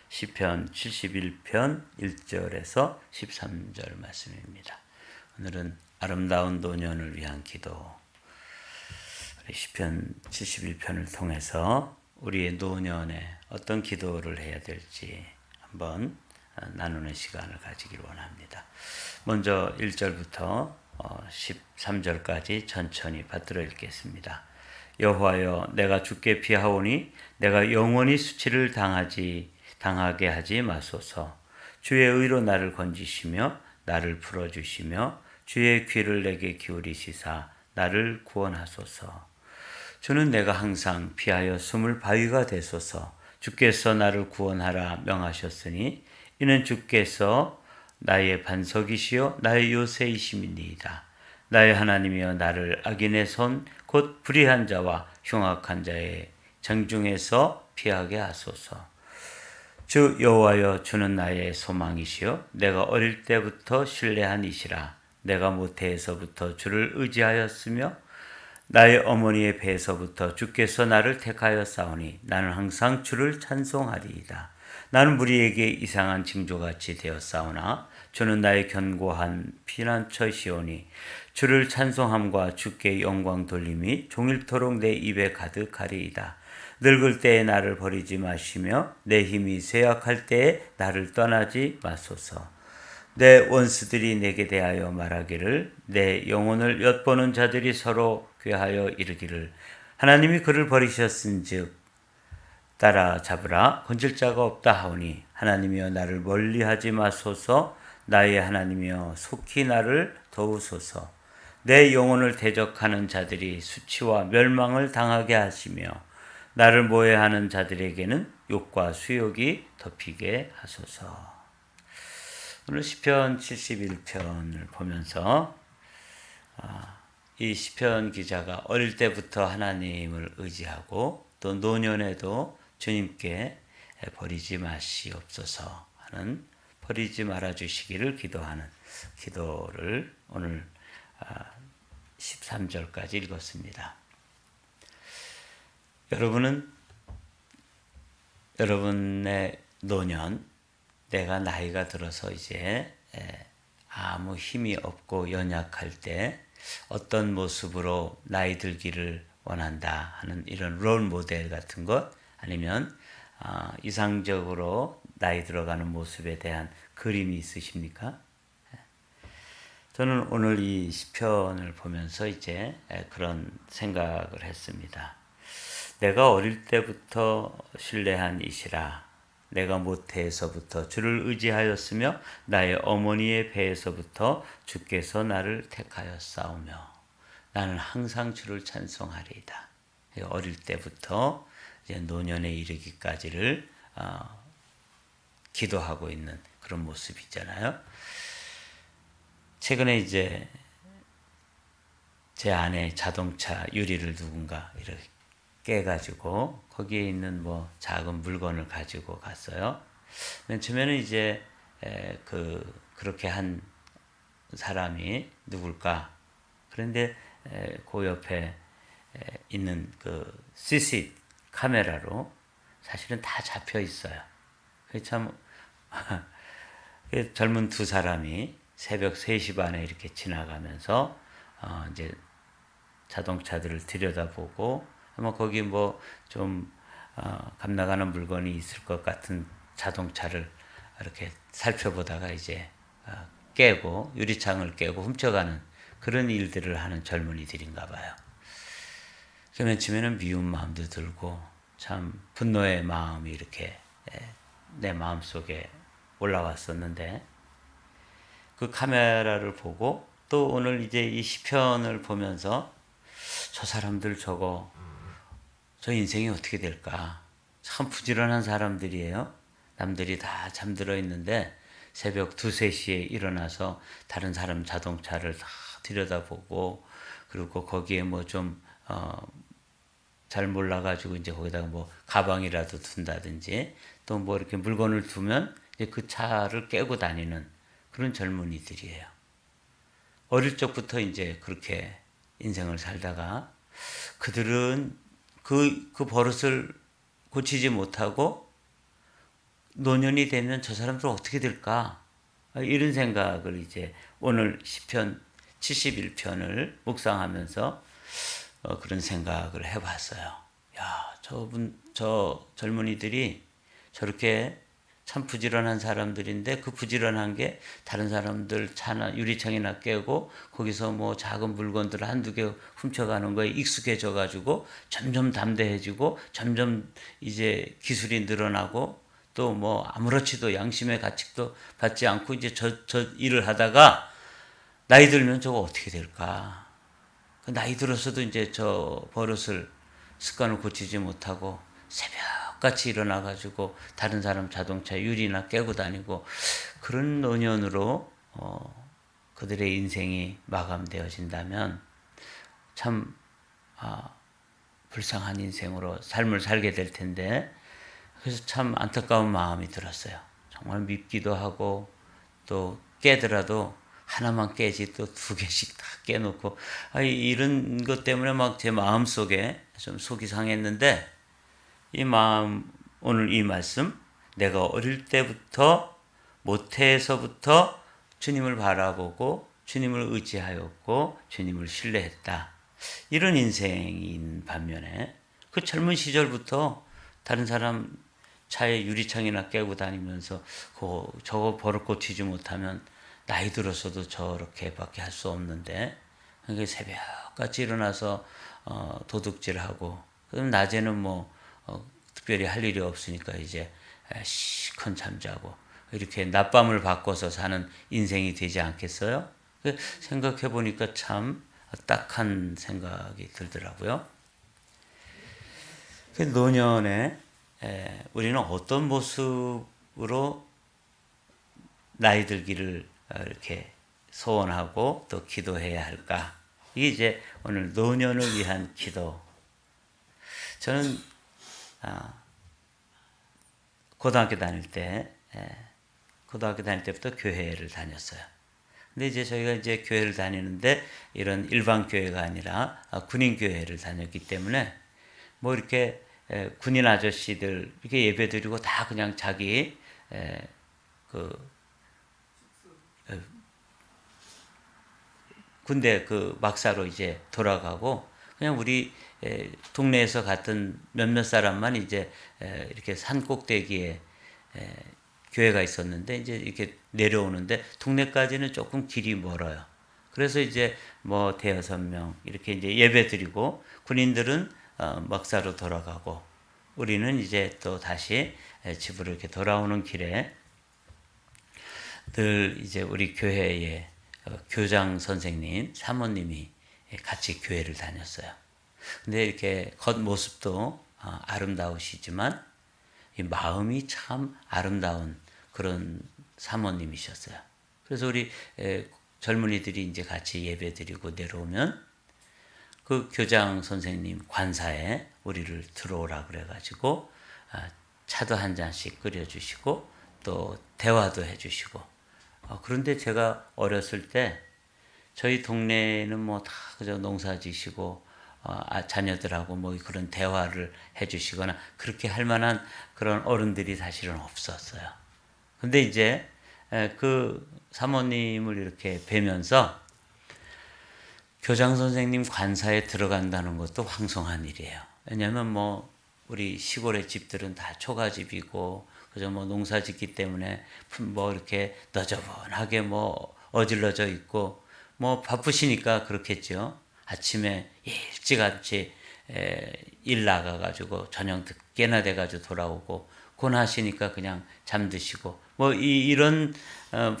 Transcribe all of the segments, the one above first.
시편 71편 1절에서 13절 말씀입니다. 오늘은 아름다운 노년을 위한 기도, 시편 71편을 통해서 우리의 노년에 어떤 기도를 해야 될지 한번 나누는 시간을 가지기를 원합니다. 먼저 1절부터 13절까지 천천히 받들어 읽겠습니다. 여호와여, 내가 주께 피하오니 내가 영원히 수치를 당하게 하지 마소서. 주의 의로 나를 건지시며 나를 풀어주시며 주의 귀를 내게 기울이시사 나를 구원하소서. 주는 내가 항상 피하여 숨을 바위가 되소서. 주께서 나를 구원하라 명하셨으니 이는 주께서 나의 반석이시요 나의 요새이심이니이다. 나의 하나님이여, 나를 악인의 손 곧 불의한 자와 흉악한 자의 정중에서 피하게 하소서. 주 여호와여, 주는 나의 소망이시요 내가 어릴 때부터 신뢰한 이시라. 내가 모태에서부터 주를 의지하였으며 나의 어머니의 배에서부터 주께서 나를 택하였사오니 나는 항상 주를 찬송하리이다. 나는 무리에게 이상한 징조같이 되었사오나 주는 나의 견고한 피난처시오니 주를 찬송함과 주께 영광 돌림이 종일토록 내 입에 가득하리이다. 늙을 때에 나를 버리지 마시며 내 힘이 쇠약할 때에 나를 떠나지 마소서. 내 원수들이 내게 대하여 말하기를, 내 영혼을 엿보는 자들이 서로 꾀하여 이르기를, 하나님이 그를 버리셨은즉 따라잡으라, 건질 자가 없다 하오니, 하나님이여 나를 멀리하지 마소서. 나의 하나님이여 속히 나를 도우소서. 내 영혼을 대적하는 자들이 수치와 멸망을 당하게 하시며 나를 모해하는 자들에게는 욕과 수욕이 덮이게 하소서. 오늘 시편 71편을 보면서 이 시편 기자가 어릴 때부터 하나님을 의지하고 또 노년에도 주님께 버리지 마시옵소서 하는, 버리지 말아 주시기를 기도하는 기도를 오늘 13절까지 읽었습니다. 여러분은 여러분의 노년, 내가 나이가 들어서 이제 아무 힘이 없고 연약할 때 어떤 모습으로 나이 들기를 원한다 하는 이런 롤 모델 같은 것, 아니면 이상적으로 나이 들어가는 모습에 대한 그림이 있으십니까? 저는 오늘 이 시편을 보면서 이제 그런 생각을 했습니다. 내가 어릴 때부터 신뢰한 이시라. 내가 모태에서부터 주를 의지하였으며 나의 어머니의 배에서부터 주께서 나를 택하였사오며 나는 항상 주를 찬송하리이다. 어릴 때부터 이제 노년에 이르기까지를 기도하고 있는 그런 모습이잖아요. 최근에 이제 제 아내 자동차 유리를 누군가 이렇게 깨가지고 거기에 있는 뭐 작은 물건을 가지고 갔어요. 맨 처음에는 이제 그렇게 한 사람이 누굴까? 그런데 그 옆에 있는 그 CC 카메라로 사실은 다 잡혀 있어요. 참 젊은 두 사람이 새벽 3시 반에 이렇게 지나가면서 이제 자동차들을 들여다보고, 아마 거기 뭐 좀 감나가는 물건이 있을 것 같은 자동차를 이렇게 살펴보다가 이제 깨고 유리창을 깨고 훔쳐가는 그런 일들을 하는 젊은이들인가 봐요. 맨 처음에는 미운 마음도 들고 참 분노의 마음이 이렇게 내 마음속에 올라왔었는데, 그 카메라를 보고 또 오늘 이제 이 시편을 보면서 저 사람들 저 인생이 어떻게 될까? 참 부지런한 사람들이에요. 남들이 다 잠들어 있는데 새벽 2, 3시에 일어나서 다른 사람 자동차를 다 들여다보고, 그리고 거기에 뭐 좀 잘 몰라가지고 이제 거기다가 뭐 가방이라도 둔다든지 또 뭐 이렇게 물건을 두면 이제 그 차를 깨고 다니는 그런 젊은이들이에요. 어릴 적부터 이제 그렇게 인생을 살다가 그들은 그 버릇을 고치지 못하고 노년이 되면 저 사람들 어떻게 될까? 이런 생각을 이제 오늘 시편 71편을 묵상하면서 그런 생각을 해봤어요. 야, 저 젊은이들이 저렇게 참 부지런한 사람들인데 그 부지런한 게 다른 사람들 차나 유리창이나 깨고 거기서 뭐 작은 물건들 한두 개 훔쳐가는 거에 익숙해져 가지고 점점 담대해지고 점점 이제 기술이 늘어나고 또 뭐 아무렇지도 양심의 가책도 받지 않고 이제 저 일을 하다가 나이 들면 저거 어떻게 될까? 나이 들어서도 이제 저 버릇을 습관을 고치지 못하고 새벽같이 일어나가지고 다른 사람 자동차 유리나 깨고 다니고 그런 노년으로 그들의 인생이 마감되어진다면 참 불쌍한 인생으로 삶을 살게 될 텐데 그래서 참 안타까운 마음이 들었어요. 정말 밉기도 하고 또 깨더라도 하나만 깨지 또 두 개씩 다 깨놓고 이런 것 때문에 막 제 마음 속에 좀 속이 상했는데 오늘 이 말씀 내가 어릴 때부터 모태에서부터 주님을 바라보고 주님을 의지하였고 주님을 신뢰했다. 이런 인생인 반면에 그 젊은 시절부터 다른 사람 차에 유리창이나 깨고 다니면서 저거 버릇 고치지 못하면 나이 들어서도 저렇게밖에 할 수 없는데 그러니까 새벽같이 일어나서 도둑질하고 그럼 낮에는 뭐 특별히 할 일이 없으니까 이제 시컨 잠자고 이렇게 낮밤을 바꿔서 사는 인생이 되지 않겠어요? 생각해 보니까 참 딱한 생각이 들더라고요. 노년에 우리는 어떤 모습으로 나이 들기를 이렇게 소원하고 또 기도해야 할까? 이게 이제 오늘 노년을 위한 기도. 저는 고등학교 다닐 때부터 교회를 다녔어요. 근데 이제 저희가 이제 교회를 다니는데 이런 일반 교회가 아니라 군인 교회를 다녔기 때문에 뭐 이렇게 군인 아저씨들 이렇게 예배드리고 다 그냥 자기 군대 그 막사로 이제 돌아가고 그냥 우리 동네에서 갔던 몇몇 사람만 이제 이렇게 산 꼭대기에 교회가 있었는데 이제 이렇게 내려오는데 동네까지는 조금 길이 멀어요. 그래서 이제 뭐 대여섯 명 이렇게 이제 예배드리고 군인들은 막사로 돌아가고 우리는 이제 또 다시 집으로 이렇게 돌아오는 길에 늘 이제 우리 교회에 교장 선생님, 사모님이 같이 교회를 다녔어요. 근데 이렇게 겉모습도 아름다우시지만 이 마음이 참 아름다운 그런 사모님이셨어요. 그래서 우리 젊은이들이 이제 같이 예배드리고 내려오면 그 교장 선생님 관사에 우리를 들어오라 그래가지고 차도 한 잔씩 끓여주시고 또 대화도 해주시고 그런데 제가 어렸을 때 저희 동네에는 뭐 다 그저 농사 지시고 자녀들하고 뭐 그런 대화를 해주시거나 그렇게 할 만한 그런 어른들이 사실은 없었어요. 근데 이제 그 사모님을 이렇게 뵈면서 교장 선생님 관사에 들어간다는 것도 황송한 일이에요. 왜냐하면 뭐 우리 시골의 집들은 다 초가집이고 그저 뭐 농사 짓기 때문에 뭐 이렇게 너저분하게 뭐 어질러져 있고 뭐 바쁘시니까 그렇겠죠. 아침에 일찌감치 일 나가가지고 저녁 늦게나 돼가지고 돌아오고 고나시니까 그냥 잠드시고 뭐 이런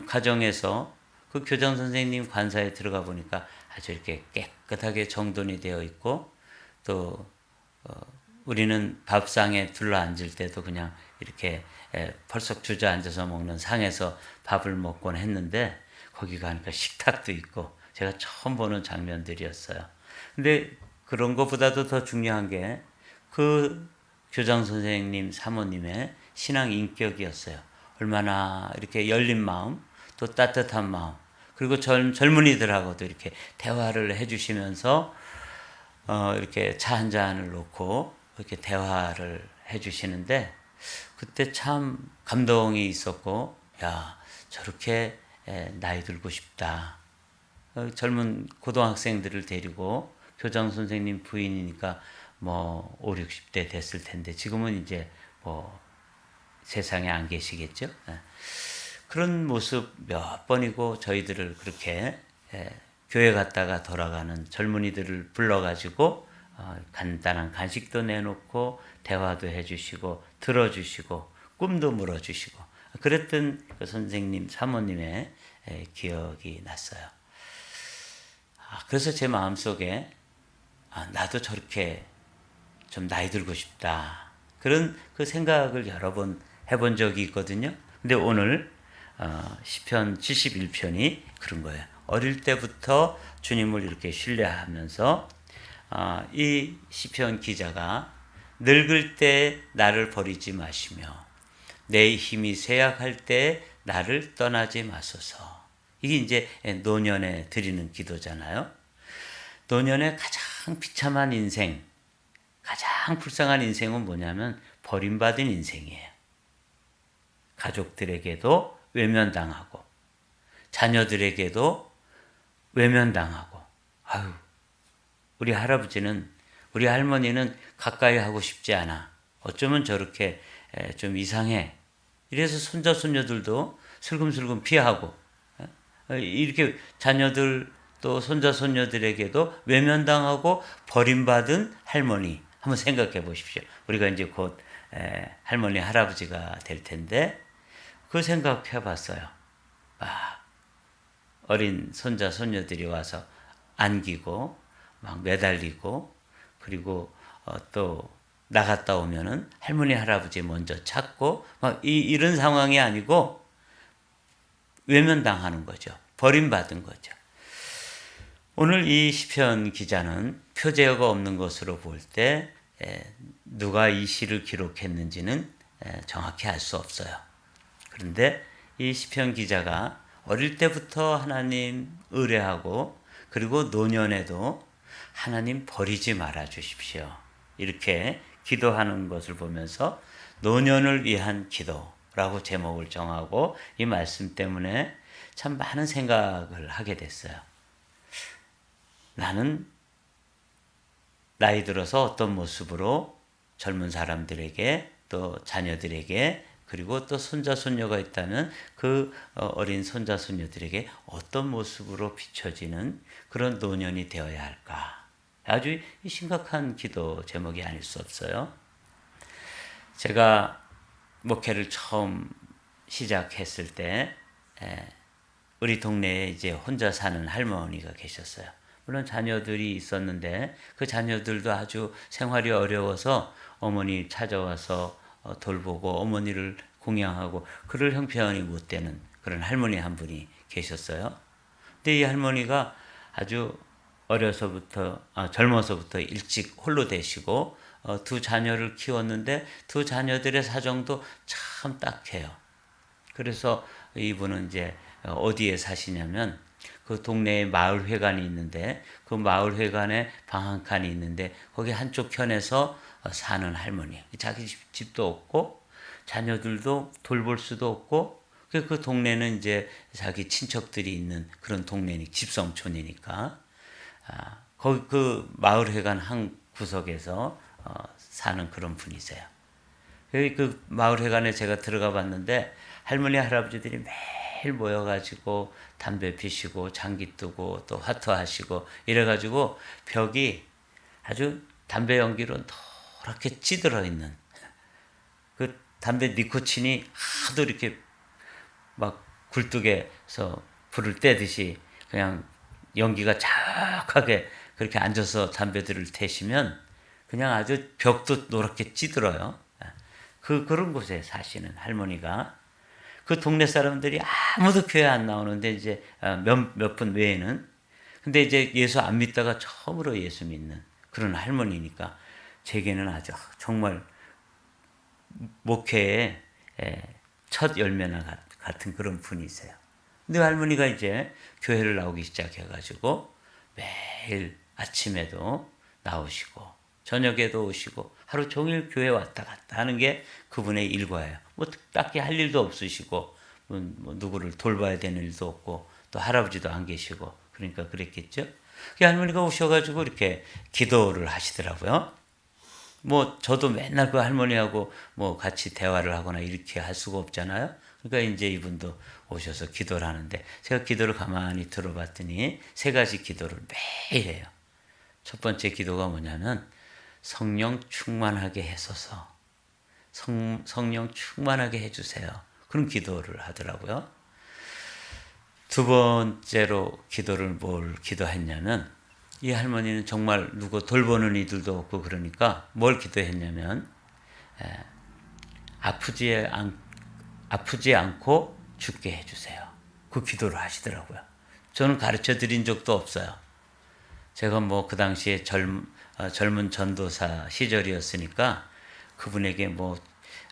가정에서 그 교장 선생님 관사에 들어가 보니까 아주 이렇게 깨끗하게 정돈이 되어 있고 또 우리는 밥상에 둘러앉을 때도 그냥 이렇게 펄썩 주저앉아서 먹는 상에서 밥을 먹곤 했는데 거기 가니까 식탁도 있고 제가 처음 보는 장면들이었어요. 근데 그런 것보다도 더 중요한 게 그 교장 선생님 사모님의 신앙 인격이었어요. 얼마나 이렇게 열린 마음 또 따뜻한 마음 그리고 젊은이들하고도 이렇게 대화를 해주시면서 이렇게 차 한 잔을 놓고 이렇게 대화를 해주시는데 그때 참 감동이 있었고, 야, 저렇게 나이 들고 싶다. 젊은 고등학생들을 데리고 교장 선생님 부인이니까 뭐 5, 60대 됐을 텐데 지금은 이제 뭐 세상에 안 계시겠죠. 그런 모습 몇 번이고 저희들을 그렇게 교회 갔다가 돌아가는 젊은이들을 불러가지고 간단한 간식도 내놓고 대화도 해주시고 들어주시고 꿈도 물어주시고 그랬던 그 선생님 사모님의 기억이 났어요. 그래서 제 마음속에 나도 저렇게 좀 나이 들고 싶다. 그런 그 생각을 여러 번 해본 적이 있거든요. 근데 오늘 시편 71편이 그런 거예요. 어릴 때부터 주님을 이렇게 신뢰하면서 이 시편 기자가 늙을 때 나를 버리지 마시며 내 힘이 쇠약할 때 나를 떠나지 마소서. 이게 이제 노년에 드리는 기도잖아요. 노년의 가장 비참한 인생, 가장 불쌍한 인생은 뭐냐면 버림받은 인생이에요. 가족들에게도 외면당하고 자녀들에게도 외면당하고 아유 우리 할아버지는 우리 할머니는 가까이 하고 싶지 않아. 어쩌면 저렇게 좀 이상해. 이래서 손자 손녀들도 슬금슬금 피하고 이렇게 자녀들 또 손자 손녀들에게도 외면당하고 버림받은 할머니 한번 생각해 보십시오. 우리가 이제 곧 할머니 할아버지가 될 텐데 그 생각해 봤어요. 어린 손자 손녀들이 와서 안기고 막 매달리고 그리고 또 나갔다 오면은 할머니 할아버지 먼저 찾고 막 이런 상황이 아니고 외면당하는 거죠. 버림받은 거죠. 오늘 이 시편 기자는 표제어가 없는 것으로 볼 때 누가 이 시를 기록했는지는 정확히 알 수 없어요. 그런데 이 시편 기자가 어릴 때부터 하나님 의뢰하고 그리고 노년에도 하나님 버리지 말아 주십시오. 이렇게 기도하는 것을 보면서 노년을 위한 기도라고 제목을 정하고 이 말씀 때문에 참 많은 생각을 하게 됐어요. 나는 나이 들어서 어떤 모습으로 젊은 사람들에게 또 자녀들에게 그리고 또 손자 손녀가 있다면 그 어린 손자 손녀들에게 어떤 모습으로 비춰지는 그런 노년이 되어야 할까? 아주 심각한 기도 제목이 아닐 수 없어요. 제가 목회를 처음 시작했을 때 우리 동네에 이제 혼자 사는 할머니가 계셨어요. 물론 자녀들이 있었는데 그 자녀들도 아주 생활이 어려워서 어머니 찾아와서 돌보고 어머니를 공양하고 그럴 형편이 못 되는 그런 할머니 한 분이 계셨어요. 근데 이 할머니가 아주 젊어서부터 일찍 홀로 되시고 두 자녀를 키웠는데 두 자녀들의 사정도 참 딱해요. 그래서 이분은 이제 어디에 사시냐면 그 동네에 마을회관이 있는데 그 마을회관에 방 한 칸이 있는데 거기 한쪽 편에서 사는 할머니. 자기 집도 없고 자녀들도 돌볼 수도 없고 그 동네는 이제 자기 친척들이 있는 그런 동네니 집성촌이니까 거기 그 마을회관 한 구석에서 사는 그런 분이세요. 그 마을회관에 제가 들어가 봤는데 할머니 할아버지들이 매일 모여가지고 담배 피시고 장기 뜨고 또 화투하시고 이래가지고 벽이 아주 담배 연기로 노랗게 찌들어 있는 그 담배 니코틴이 하도 이렇게 막 굴뚝에서 불을 떼듯이 그냥 연기가 자욱하게 그렇게 앉아서 담배들을 태시면 그냥 아주 벽도 노랗게 찌들어요. 그런 곳에 사시는 할머니가 그 동네 사람들이 아무도 교회 안 나오는데 이제 몇 분 외에는 근데 이제 예수 안 믿다가 처음으로 예수 믿는 그런 할머니니까 제게는 아주 정말 목회의 첫 열매나 같은 그런 분이세요. 근데 할머니가 이제 교회를 나오기 시작해가지고 매일 아침에도 나오시고 저녁에도 오시고 하루 종일 교회 왔다 갔다 하는 게 그분의 일과예요. 뭐 딱히 할 일도 없으시고 뭐 누구를 돌봐야 되는 일도 없고 또 할아버지도 안 계시고 그러니까 그랬겠죠. 그 할머니가 오셔가지고 이렇게 기도를 하시더라고요. 뭐 저도 맨날 그 할머니하고 뭐 같이 대화를 하거나 이렇게 할 수가 없잖아요. 그러니까 이제 이분도 오셔서 기도를 하는데 제가 기도를 가만히 들어봤더니 세 가지 기도를 매일 해요. 첫 번째 기도가 뭐냐면 성령 충만하게 해서서 성령 충만하게 해주세요. 그런 기도를 하더라고요. 두 번째로 기도를 뭘 기도했냐면 이 할머니는 정말 누구 돌보는 이들도 없고 그러니까 뭘 기도했냐면 아프지 않고 죽게 해주세요. 그 기도를 하시더라고요. 저는 가르쳐 드린 적도 없어요. 제가 뭐 그 당시에 젊은 전도사 시절이었으니까 그분에게 뭐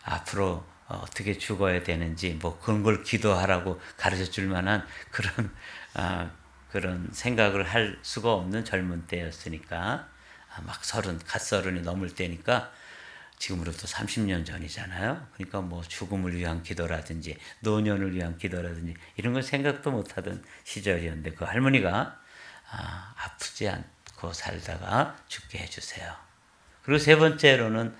앞으로 어떻게 죽어야 되는지 뭐 그런 걸 기도하라고 가르쳐 줄 만한 그런 생각을 할 수가 없는 젊은 때였으니까 막 갓 서른이 넘을 때니까 지금으로부터 30년 전이잖아요. 그러니까 뭐 죽음을 위한 기도라든지 노년을 위한 기도라든지 이런 걸 생각도 못하던 시절이었는데 그 할머니가 아프지 않고 살다가 죽게 해주세요. 그리고 세 번째로는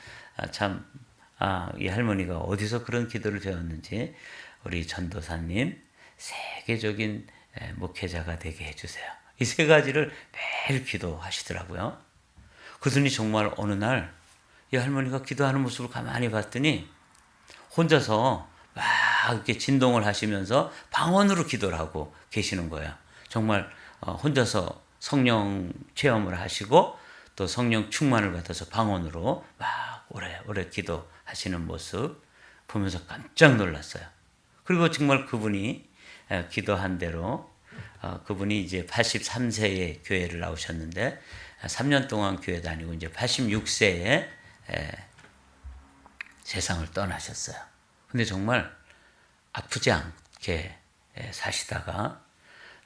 이 할머니가 어디서 그런 기도를 배웠는지 우리 전도사님 세계적인 목회자가 되게 해주세요. 이 세 가지를 매일 기도하시더라고요. 그러더니 정말 어느 날 이 할머니가 기도하는 모습을 가만히 봤더니 혼자서 막 이렇게 진동을 하시면서 방언으로 기도를 하고 계시는 거예요. 정말 혼자서 성령 체험을 하시고 또 성령 충만을 받아서 방언으로 막 오래 기도하시는 모습 보면서 깜짝 놀랐어요. 그리고 정말 그분이 기도한 대로 그분이 이제 83세에 교회를 나오셨는데 3년 동안 교회 다니고 이제 86세에 세상을 떠나셨어요. 근데 정말 아프지 않게 사시다가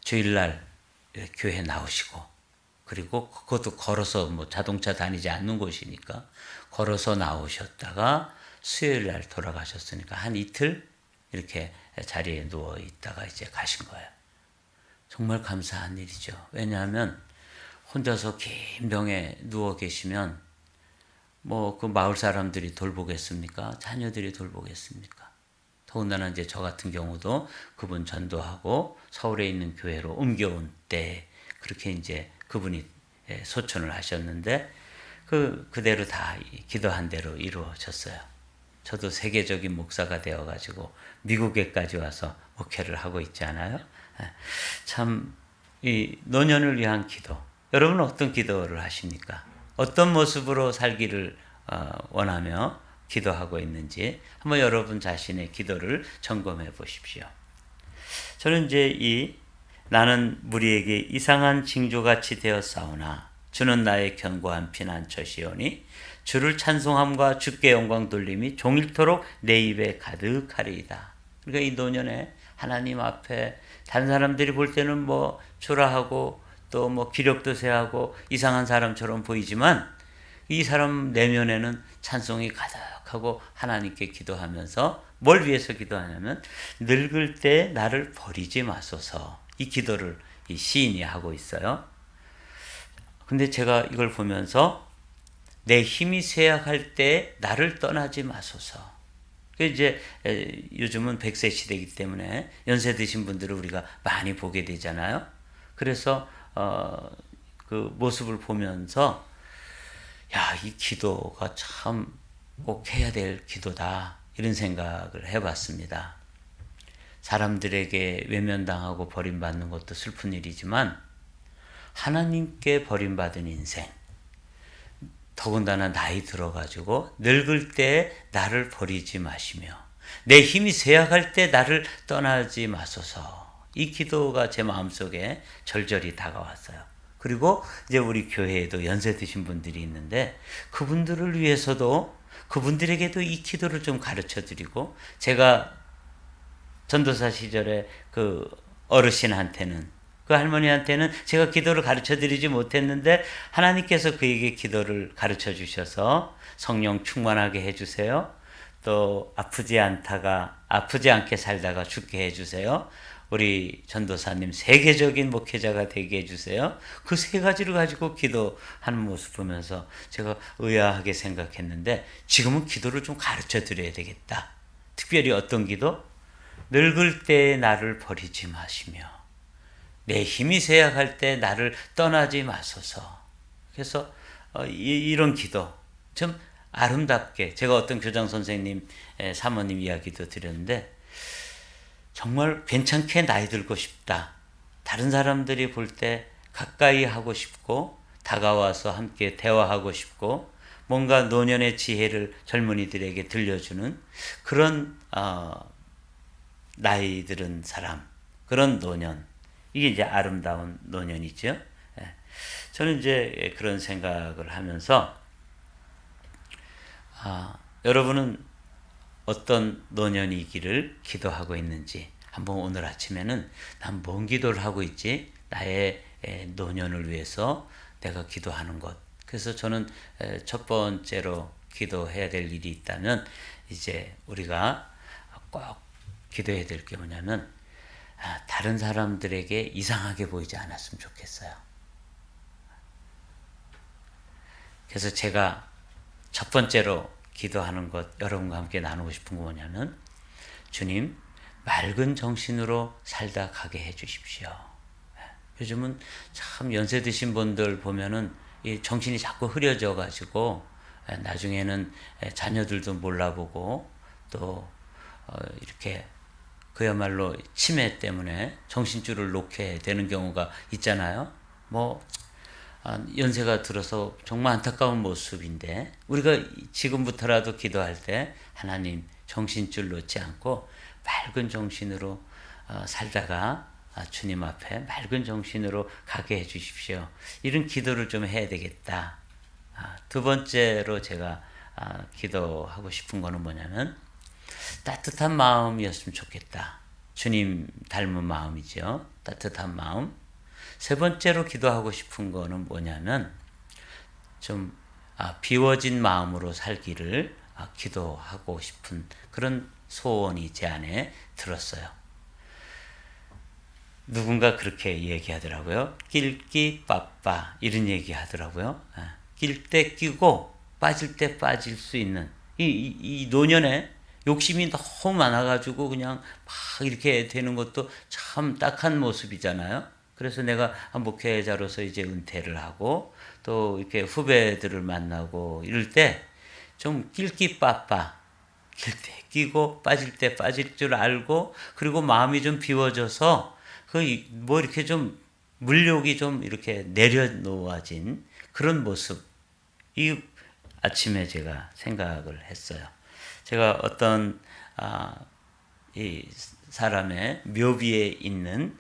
주일날 교회 나오시고 그리고 그것도 걸어서 뭐 자동차 다니지 않는 곳이니까 걸어서 나오셨다가 수요일날 돌아가셨으니까 한 이틀 이렇게 자리에 누워 있다가 이제 가신 거예요. 정말 감사한 일이죠. 왜냐하면 혼자서 긴 병에 누워 계시면 뭐 그 마을 사람들이 돌보겠습니까? 자녀들이 돌보겠습니까? 더군다나 이제 저 같은 경우도 그분 전도하고 서울에 있는 교회로 옮겨온 때 그렇게 이제 그분이 소천을 하셨는데 그대로 다 기도한 대로 이루어졌어요. 저도 세계적인 목사가 되어가지고 미국에까지 와서 목회를 하고 있지 않아요? 참 이 노년을 위한 기도. 여러분은 어떤 기도를 하십니까? 어떤 모습으로 살기를 원하며 기도하고 있는지 한번 여러분 자신의 기도를 점검해 보십시오. 저는 이제 나는 무리에게 이상한 징조같이 되었사오나 주는 나의 견고한 피난처시오니 주를 찬송함과 주께 영광 돌림이 종일토록 내 입에 가득하리이다. 그러니까 이 노년에 하나님 앞에 다른 사람들이 볼 때는 뭐 초라하고 또 뭐 기력도 세하고 이상한 사람처럼 보이지만 이 사람 내면에는 찬송이 가득하고 하나님께 기도하면서 뭘 위해서 기도하냐면 늙을 때 나를 버리지 마소서. 이 기도를 이 시인이 하고 있어요. 근데 제가 이걸 보면서 내 힘이 쇠약할 때 나를 떠나지 마소서. 이제 요즘은 100세 시대이기 때문에 연세 드신 분들을 우리가 많이 보게 되잖아요. 그래서 그 모습을 보면서 이 기도가 참 꼭 해야 될 기도다 이런 생각을 해봤습니다. 사람들에게 외면당하고 버림받는 것도 슬픈 일이지만 하나님께 버림받은 인생, 더군다나 나이 들어가지고 늙을 때 나를 버리지 마시며 내 힘이 쇠약할 때 나를 떠나지 마소서. 이 기도가 제 마음속에 절절히 다가왔어요. 그리고 이제 우리 교회에도 연세 드신 분들이 있는데 그분들을 위해서도 그분들에게도 이 기도를 좀 가르쳐 드리고 제가 전도사 시절에 그 어르신한테는 그 할머니한테는 제가 기도를 가르쳐 드리지 못했는데 하나님께서 그에게 기도를 가르쳐 주셔서 성령 충만하게 해주세요. 또 아프지 않게 살다가 죽게 해주세요. 우리 전도사님 세계적인 목회자가 되게 해주세요. 그 세 가지를 가지고 기도하는 모습 보면서 제가 의아하게 생각했는데 지금은 기도를 좀 가르쳐 드려야 되겠다. 특별히 어떤 기도? 늙을 때 나를 버리지 마시며 내 힘이 쇠약할 때 나를 떠나지 마소서. 그래서 이런 기도 좀 아름답게 제가 어떤 교장 선생님 사모님 이야기도 드렸는데 정말 괜찮게 나이 들고 싶다. 다른 사람들이 볼 때 가까이 하고 싶고 다가와서 함께 대화하고 싶고 뭔가 노년의 지혜를 젊은이들에게 들려주는 그런 나이 들은 사람, 그런 노년. 이게 이제 아름다운 노년이죠. 저는 이제 그런 생각을 하면서 여러분은 어떤 노년이기를 기도하고 있는지 한번 오늘 아침에는 난 뭔 기도를 하고 있지? 나의 노년을 위해서 내가 기도하는 것. 그래서 저는 첫 번째로 기도해야 될 일이 있다면 이제 우리가 꼭 기도해야 될 게 뭐냐면 다른 사람들에게 이상하게 보이지 않았으면 좋겠어요. 그래서 제가 첫 번째로 기도하는 것 여러분과 함께 나누고 싶은 거 뭐냐면 주님 맑은 정신으로 살다 가게 해 주십시오. 요즘은 참 연세 드신 분들 보면은 이 정신이 자꾸 흐려져 가지고 나중에는 자녀들도 몰라보고 또 이렇게 그야말로 치매 때문에 정신줄을 놓게 되는 경우가 있잖아요. 뭐 연세가 들어서 정말 안타까운 모습인데 우리가 지금부터라도 기도할 때 하나님 정신줄 놓지 않고 맑은 정신으로 살다가 주님 앞에 맑은 정신으로 가게 해 주십시오. 이런 기도를 좀 해야 되겠다. 두 번째로 제가 기도하고 싶은 거는 뭐냐면 따뜻한 마음이었으면 좋겠다. 주님 닮은 마음이죠. 따뜻한 마음. 세 번째로 기도하고 싶은 거는 뭐냐면 좀 비워진 마음으로 살기를 기도하고 싶은 그런 소원이 제 안에 들었어요. 누군가 그렇게 얘기하더라고요. 낄끼 빠빠 이런 얘기 하더라고요. 낄 때 끼고 빠질 때 빠질 수 있는 이 노년에 욕심이 너무 많아가지고 그냥 막 이렇게 되는 것도 참 딱한 모습이잖아요. 그래서 내가 목회자로서 이제 은퇴를 하고 또 이렇게 후배들을 만나고 이럴 때 좀 낄끼 빠빠 낄 때 끼고 빠질 때 빠질 줄 알고 그리고 마음이 좀 비워져서 그 뭐 이렇게 좀 물욕이 좀 이렇게 내려놓아진 그런 모습 이 아침에 제가 생각을 했어요. 제가 어떤 이 사람의 묘비에 있는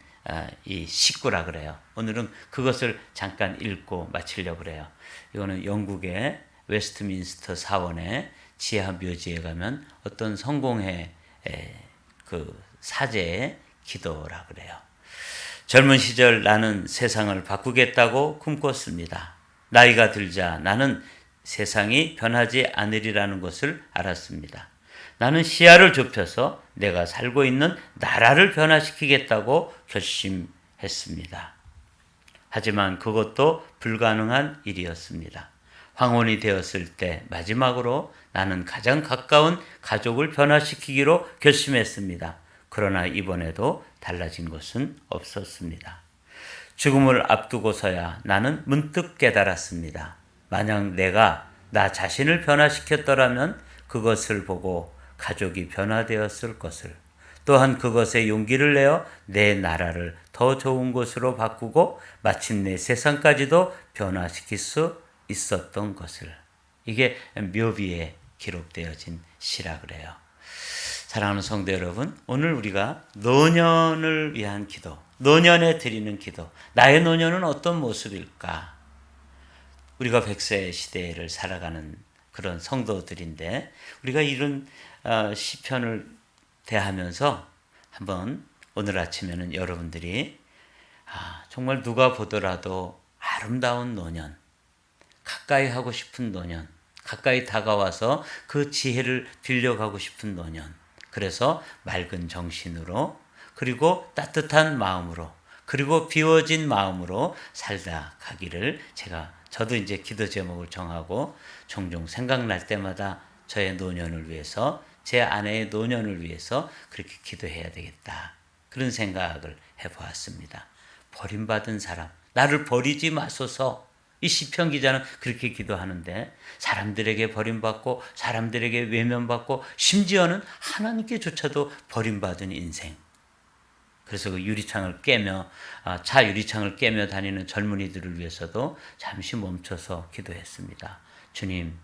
이 식구라 그래요. 오늘은 그것을 잠깐 읽고 마치려고 그래요. 이거는 영국의 웨스트민스터 사원의 지하 묘지에 가면 어떤 성공회 그 사제의 기도라 그래요. 젊은 시절 나는 세상을 바꾸겠다고 꿈꿨습니다. 나이가 들자 나는 세상이 변하지 않으리라는 것을 알았습니다. 나는 시야를 좁혀서 내가 살고 있는 나라를 변화시키겠다고 결심했습니다. 하지만 그것도 불가능한 일이었습니다. 황혼이 되었을 때 마지막으로 나는 가장 가까운 가족을 변화시키기로 결심했습니다. 그러나 이번에도 달라진 것은 없었습니다. 죽음을 앞두고서야 나는 문득 깨달았습니다. 만약 내가 나 자신을 변화시켰더라면 그것을 보고 가족이 변화되었을 것을, 또한 그것에 용기를 내어 내 나라를 더 좋은 곳으로 바꾸고 마침내 세상까지도 변화시킬 수 있었던 것을. 이게 묘비에 기록되어진 시라 그래요. 사랑하는 성도 여러분, 오늘 우리가 노년을 위한 기도, 노년에 드리는 기도, 나의 노년은 어떤 모습일까? 우리가 100세 시대를 살아가는 그런 성도들인데 우리가 이런 시편을 대하면서 한번 오늘 아침에는 여러분들이 정말 누가 보더라도 아름다운 노년, 가까이 하고 싶은 노년, 가까이 다가와서 그 지혜를 빌려가고 싶은 노년. 그래서 맑은 정신으로, 그리고 따뜻한 마음으로, 그리고 비워진 마음으로 살다 가기를 저도 이제 기도 제목을 정하고 종종 생각날 때마다 저의 노년을 위해서, 제 아내의 노년을 위해서 그렇게 기도해야 되겠다. 그런 생각을 해보았습니다. 버림받은 사람, 나를 버리지 마소서. 이 시편 기자는 그렇게 기도하는데, 사람들에게 버림받고 사람들에게 외면받고 심지어는 하나님께조차도 버림받은 인생. 그래서 그 차 유리창을 깨며 다니는 젊은이들을 위해서도 잠시 멈춰서 기도했습니다. 주님,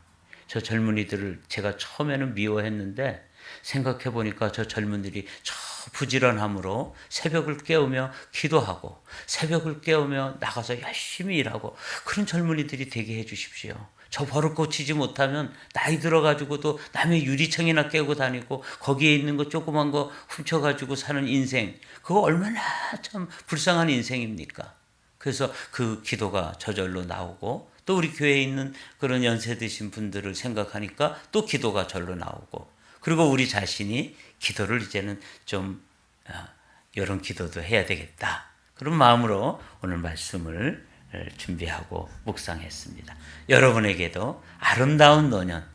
저 젊은이들을 제가 처음에는 미워했는데 생각해 보니까 저 젊은이들이 저 부지런함으로 새벽을 깨우며 기도하고 새벽을 깨우며 나가서 열심히 일하고 그런 젊은이들이 되게 해 주십시오. 저 버릇 고치지 못하면 나이 들어가지고도 남의 유리창이나 깨고 다니고 거기에 있는 거 조그만 거 훔쳐가지고 사는 인생, 그거 얼마나 참 불쌍한 인생입니까? 그래서 그 기도가 저절로 나오고, 또 우리 교회에 있는 그런 연세 드신 분들을 생각하니까 또 기도가 절로 나오고, 그리고 우리 자신이 기도를 이제는 좀 이런 기도도 해야 되겠다. 그런 마음으로 오늘 말씀을 준비하고 묵상했습니다. 여러분에게도 아름다운 노년,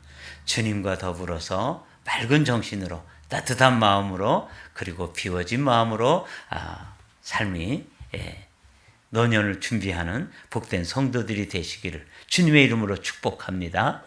주님과 더불어서 맑은 정신으로, 따뜻한 마음으로, 그리고 비워진 마음으로 삶이 노년을 준비하는 복된 성도들이 되시기를 주님의 이름으로 축복합니다.